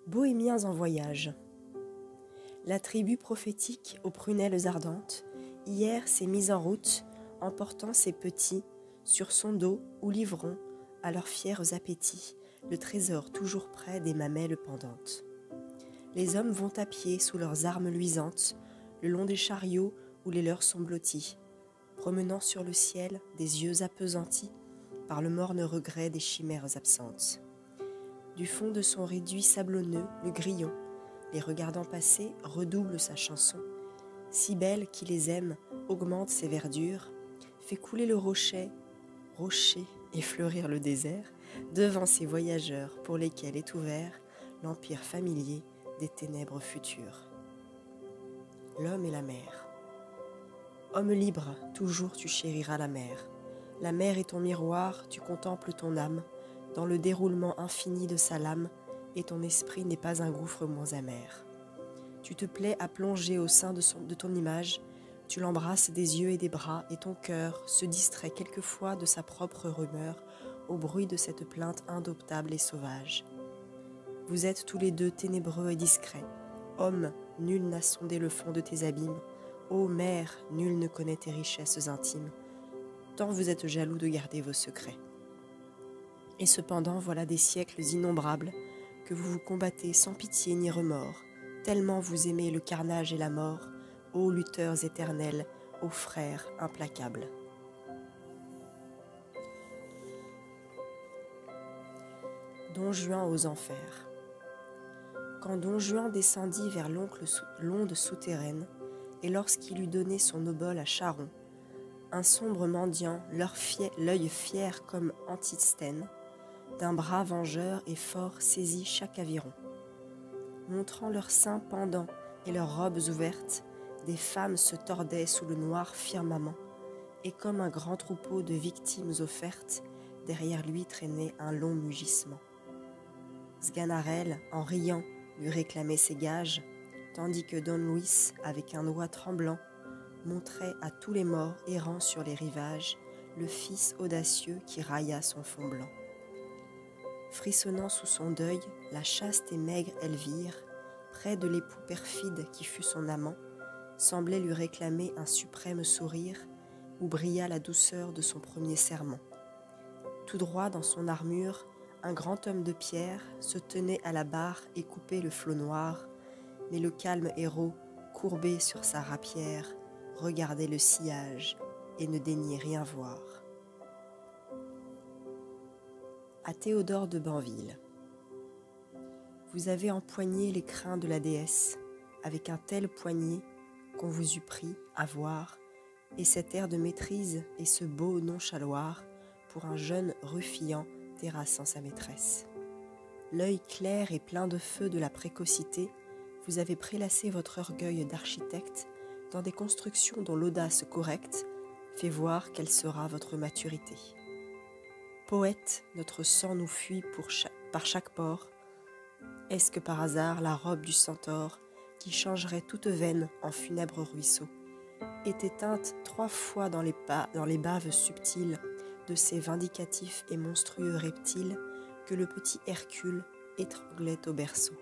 Bohémiens en voyage. La tribu prophétique aux prunelles ardentes, hier s'est mise en route, emportant ses petits sur son dos ou livrant à leurs fiers appétits le trésor toujours près des mamelles pendantes. Les hommes vont à pied sous leurs armes luisantes, le long des chariots où les leurs sont blottis, promenant sur le ciel des yeux appesantis par le morne regret des chimères absentes. Du fond de son réduit sablonneux, le grillon, les regardant passer, redouble sa chanson. Si belle qui les aime, augmente ses verdures, fait couler le rocher et fleurir le désert, devant ces voyageurs pour lesquels est ouvert l'empire familier des ténèbres futures. L'homme et la mer. Homme libre, toujours tu chériras la mer. La mer est ton miroir, tu contemples ton âme, dans le déroulement infini de sa lame, et ton esprit n'est pas un gouffre moins amer. Tu te plais à plonger au sein de ton image, tu l'embrasses des yeux et des bras, et ton cœur se distrait quelquefois de sa propre rumeur au bruit de cette plainte indoptable et sauvage. Vous êtes tous les deux ténébreux et discrets. Homme, nul n'a sondé le fond de tes abîmes. Ô mère, nul ne connaît tes richesses intimes. Tant vous êtes jaloux de garder vos secrets. Et cependant, voilà des siècles innombrables que vous vous combattez sans pitié ni remords, tellement vous aimez le carnage et la mort, ô lutteurs éternels, ô frères implacables. Don Juan aux enfers. Quand Don Juan descendit vers l'onde souterraine, et lorsqu'il eut donné son obole à Charon, un sombre mendiant, l'œil fier comme Antisthène, d'un bras vengeur et fort saisit chaque aviron. Montrant leurs seins pendants et leurs robes ouvertes, des femmes se tordaient sous le noir firmament, et comme un grand troupeau de victimes offertes, derrière lui traînait un long mugissement. Sganarelle, en riant, lui réclamait ses gages, tandis que Don Luis, avec un doigt tremblant, montrait à tous les morts errant sur les rivages le fils audacieux qui railla son fond blanc. Frissonnant sous son deuil, la chaste et maigre Elvire, près de l'époux perfide qui fut son amant, semblait lui réclamer un suprême sourire où brilla la douceur de son premier serment. Tout droit dans son armure, un grand homme de pierre se tenait à la barre et coupait le flot noir, mais le calme héros, courbé sur sa rapière, regardait le sillage et ne daignait rien voir. À Théodore de Banville. Vous avez empoigné les crins de la déesse avec un tel poignet qu'on vous eût pris à voir, et cet air de maîtrise et ce beau nonchaloir pour un jeune ruffian terrassant sa maîtresse. L'œil clair et plein de feu de la précocité, vous avez prélassé votre orgueil d'architecte dans des constructions dont l'audace correcte fait voir quelle sera votre maturité. Poète, notre sang nous fuit par chaque pore. Est-ce que par hasard la robe du centaure, qui changerait toute veine en funèbre ruisseau, est éteinte 3 fois dans les baves subtiles de ces vindicatifs et monstrueux reptiles que le petit Hercule étranglait au berceau?